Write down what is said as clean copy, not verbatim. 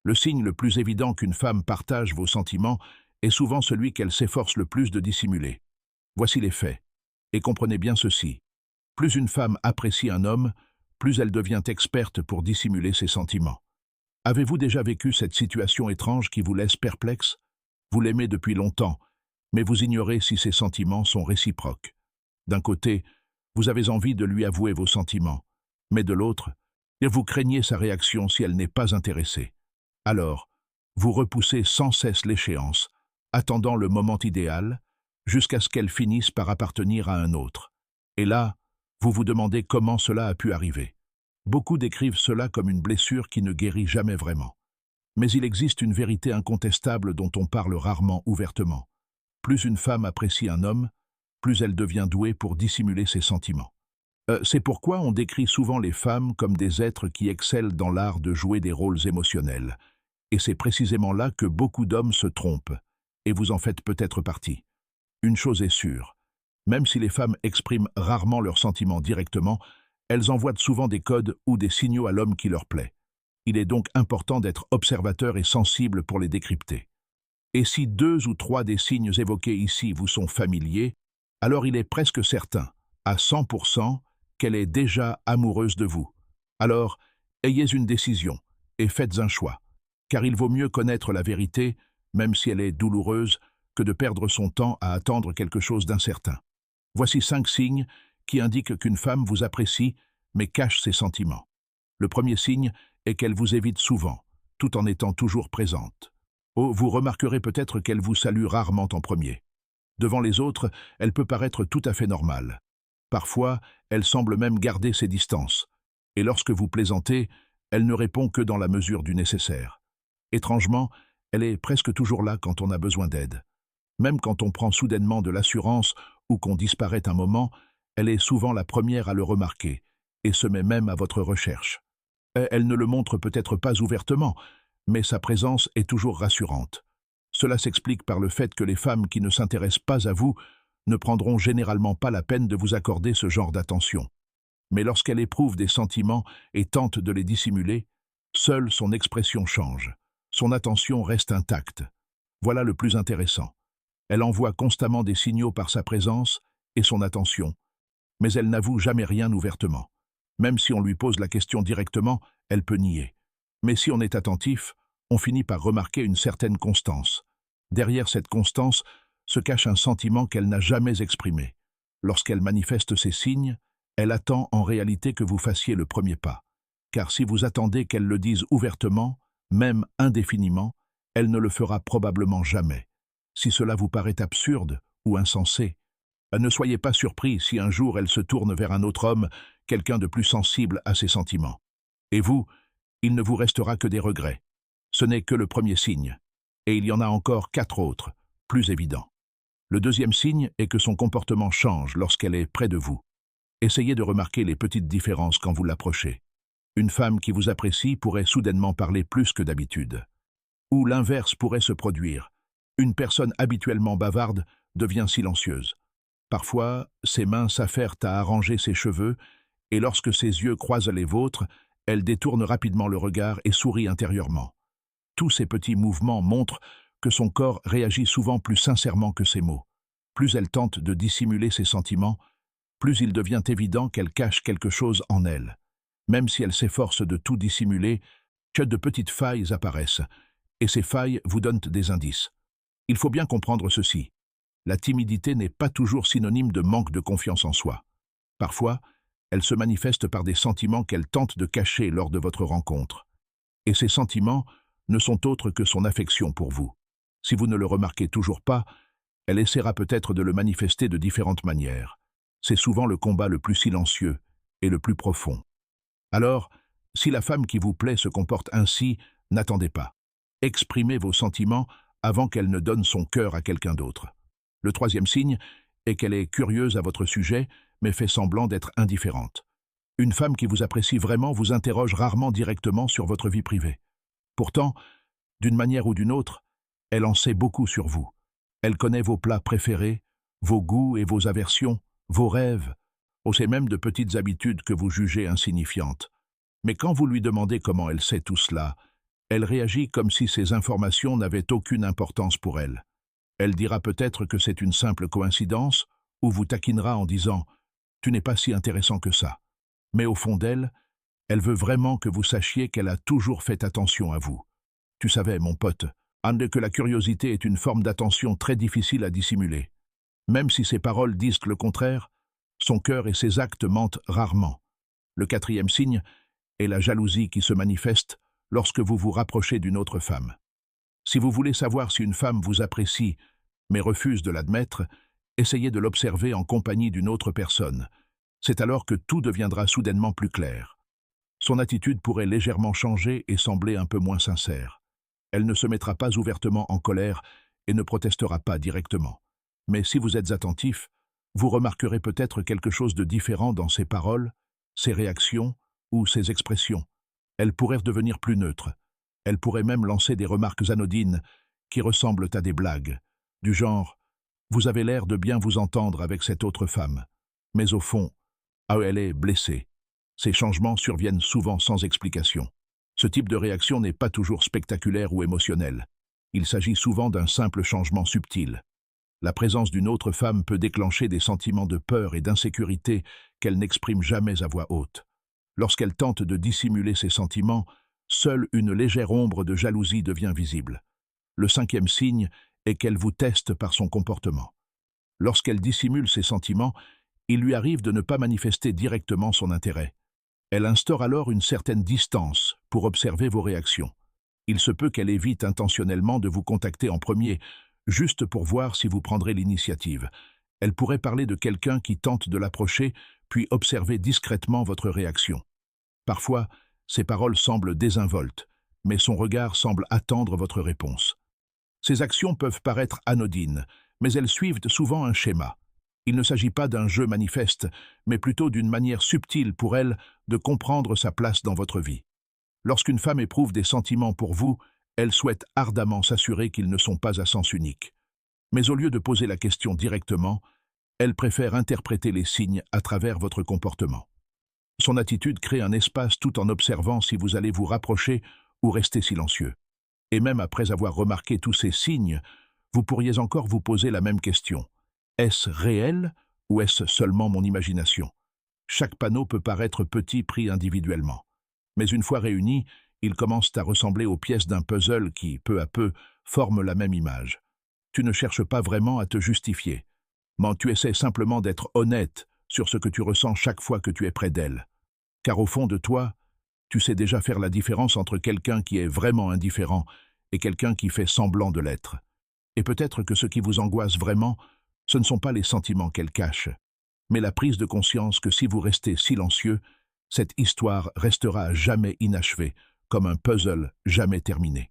Le signe le plus évident qu'une femme partage vos sentiments est souvent celui qu'elle s'efforce le plus de dissimuler. Voici les faits. Et comprenez bien ceci. Plus une femme apprécie un homme, plus elle devient experte pour dissimuler ses sentiments. Avez-vous déjà vécu cette situation étrange qui vous laisse perplexe? Vous l'aimez depuis longtemps, mais vous ignorez si ses sentiments sont réciproques. D'un côté, vous avez envie de lui avouer vos sentiments, mais de l'autre, vous craignez sa réaction si elle n'est pas intéressée. Alors, vous repoussez sans cesse l'échéance, attendant le moment idéal, jusqu'à ce qu'elle finisse par appartenir à un autre. Et là, vous vous demandez comment cela a pu arriver. Beaucoup décrivent cela comme une blessure qui ne guérit jamais vraiment. Mais il existe une vérité incontestable dont on parle rarement ouvertement. Plus une femme apprécie un homme, plus elle devient douée pour dissimuler ses sentiments. C'est pourquoi on décrit souvent les femmes comme des êtres qui excellent dans l'art de jouer des rôles émotionnels. Et c'est précisément là que beaucoup d'hommes se trompent, et vous en faites peut-être partie. Une chose est sûre, même si les femmes expriment rarement leurs sentiments directement, elles envoient souvent des codes ou des signaux à l'homme qui leur plaît. Il est donc important d'être observateur et sensible pour les décrypter. Et si 2 ou 3 des signes évoqués ici vous sont familiers, alors il est presque certain, à 100%, qu'elle est déjà amoureuse de vous. Alors, ayez une décision et faites un choix, car il vaut mieux connaître la vérité, même si elle est douloureuse, que de perdre son temps à attendre quelque chose d'incertain. Voici 5 signes qui indiquent qu'une femme vous apprécie, mais cache ses sentiments. Le premier signe est qu'elle vous évite souvent, tout en étant toujours présente. Oh, vous remarquerez peut-être qu'elle vous salue rarement en premier. Devant les autres, elle peut paraître tout à fait normale. Parfois, elle semble même garder ses distances. Et lorsque vous plaisantez, elle ne répond que dans la mesure du nécessaire. Étrangement, elle est presque toujours là quand on a besoin d'aide. Même quand on prend soudainement de l'assurance ou qu'on disparaît un moment, elle est souvent la première à le remarquer et se met même à votre recherche. Elle ne le montre peut-être pas ouvertement, mais sa présence est toujours rassurante. Cela s'explique par le fait que les femmes qui ne s'intéressent pas à vous ne prendront généralement pas la peine de vous accorder ce genre d'attention. Mais lorsqu'elle éprouve des sentiments et tente de les dissimuler, seule son expression change. Son attention reste intacte. Voilà le plus intéressant. Elle envoie constamment des signaux par sa présence et son attention, mais elle n'avoue jamais rien ouvertement. Même si on lui pose la question directement, elle peut nier. Mais si on est attentif, on finit par remarquer une certaine constance. Derrière cette constance se cache un sentiment qu'elle n'a jamais exprimé. Lorsqu'elle manifeste ces signes, elle attend en réalité que vous fassiez le premier pas. Car si vous attendez qu'elle le dise ouvertement, même indéfiniment, elle ne le fera probablement jamais. Si cela vous paraît absurde ou insensé, ne soyez pas surpris si un jour elle se tourne vers un autre homme, quelqu'un de plus sensible à ses sentiments. Et vous, il ne vous restera que des regrets. Ce n'est que le premier signe, et il y en a encore 4 autres, plus évidents. Le deuxième signe est que son comportement change lorsqu'elle est près de vous. Essayez de remarquer les petites différences quand vous l'approchez. Une femme qui vous apprécie pourrait soudainement parler plus que d'habitude. Ou l'inverse pourrait se produire. Une personne habituellement bavarde devient silencieuse. Parfois, ses mains s'affairent à arranger ses cheveux, et lorsque ses yeux croisent les vôtres, elle détourne rapidement le regard et sourit intérieurement. Tous ces petits mouvements montrent que son corps réagit souvent plus sincèrement que ses mots. Plus elle tente de dissimuler ses sentiments, plus il devient évident qu'elle cache quelque chose en elle. Même si elle s'efforce de tout dissimuler, que de petites failles apparaissent, et ces failles vous donnent des indices. Il faut bien comprendre ceci. La timidité n'est pas toujours synonyme de manque de confiance en soi. Parfois, elle se manifeste par des sentiments qu'elle tente de cacher lors de votre rencontre. Et ces sentiments ne sont autres que son affection pour vous. Si vous ne le remarquez toujours pas, elle essaiera peut-être de le manifester de différentes manières. C'est souvent le combat le plus silencieux et le plus profond. Alors, si la femme qui vous plaît se comporte ainsi, n'attendez pas. Exprimez vos sentiments avant qu'elle ne donne son cœur à quelqu'un d'autre. Le troisième signe est qu'elle est curieuse à votre sujet, mais fait semblant d'être indifférente. Une femme qui vous apprécie vraiment vous interroge rarement directement sur votre vie privée. Pourtant, d'une manière ou d'une autre, elle en sait beaucoup sur vous. Elle connaît vos plats préférés, vos goûts et vos aversions, vos rêves, sait même de petites habitudes que vous jugez insignifiantes. Mais quand vous lui demandez comment elle sait tout cela, Elle réagit comme si ces informations n'avaient aucune importance pour elle. Elle dira peut-être que c'est une simple coïncidence, ou vous taquinera en disant « Tu n'es pas si intéressant que ça ». Mais au fond d'elle, elle veut vraiment que vous sachiez qu'elle a toujours fait attention à vous. Tu savais, mon pote, Anne, que la curiosité est une forme d'attention très difficile à dissimuler. Même si ses paroles disent le contraire, son cœur et ses actes mentent rarement. Le quatrième signe est la jalousie qui se manifeste lorsque vous vous rapprochez d'une autre femme. Si vous voulez savoir si une femme vous apprécie, mais refuse de l'admettre, essayez de l'observer en compagnie d'une autre personne. C'est alors que tout deviendra soudainement plus clair. Son attitude pourrait légèrement changer et sembler un peu moins sincère. Elle ne se mettra pas ouvertement en colère et ne protestera pas directement. Mais si vous êtes attentif, vous remarquerez peut-être quelque chose de différent dans ses paroles, ses réactions ou ses expressions. Elle pourrait devenir plus neutre. Elle pourrait même lancer des remarques anodines qui ressemblent à des blagues, du genre « Vous avez l'air de bien vous entendre avec cette autre femme ». Mais au fond, elle est blessée. Ces changements surviennent souvent sans explication. Ce type de réaction n'est pas toujours spectaculaire ou émotionnel. Il s'agit souvent d'un simple changement subtil. La présence d'une autre femme peut déclencher des sentiments de peur et d'insécurité qu'elle n'exprime jamais à voix haute. Lorsqu'elle tente de dissimuler ses sentiments, seule une légère ombre de jalousie devient visible. Le cinquième signe est qu'elle vous teste par son comportement. Lorsqu'elle dissimule ses sentiments, il lui arrive de ne pas manifester directement son intérêt. Elle instaure alors une certaine distance pour observer vos réactions. Il se peut qu'elle évite intentionnellement de vous contacter en premier, juste pour voir si vous prendrez l'initiative. Elle pourrait parler de quelqu'un qui tente de l'approcher, puis observer discrètement votre réaction. Parfois, ses paroles semblent désinvoltes, mais son regard semble attendre votre réponse. Ces actions peuvent paraître anodines, mais elles suivent souvent un schéma. Il ne s'agit pas d'un jeu manifeste, mais plutôt d'une manière subtile pour elle de comprendre sa place dans votre vie. Lorsqu'une femme éprouve des sentiments pour vous, elle souhaite ardemment s'assurer qu'ils ne sont pas à sens unique. Mais au lieu de poser la question directement, elle préfère interpréter les signes à travers votre comportement. Son attitude crée un espace tout en observant si vous allez vous rapprocher ou rester silencieux. Et même après avoir remarqué tous ces signes, vous pourriez encore vous poser la même question. Est-ce réel ou est-ce seulement mon imagination? Chaque panneau peut paraître petit pris individuellement. Mais une fois réunis, ils commencent à ressembler aux pièces d'un puzzle qui, peu à peu, forment la même image. Tu ne cherches pas vraiment à te justifier, mais tu essaies simplement d'être honnête sur ce que tu ressens chaque fois que tu es près d'elle. Car au fond de toi, tu sais déjà faire la différence entre quelqu'un qui est vraiment indifférent et quelqu'un qui fait semblant de l'être. Et peut-être que ce qui vous angoisse vraiment, ce ne sont pas les sentiments qu'elle cache, mais la prise de conscience que si vous restez silencieux, cette histoire restera à jamais inachevée, comme un puzzle jamais terminé.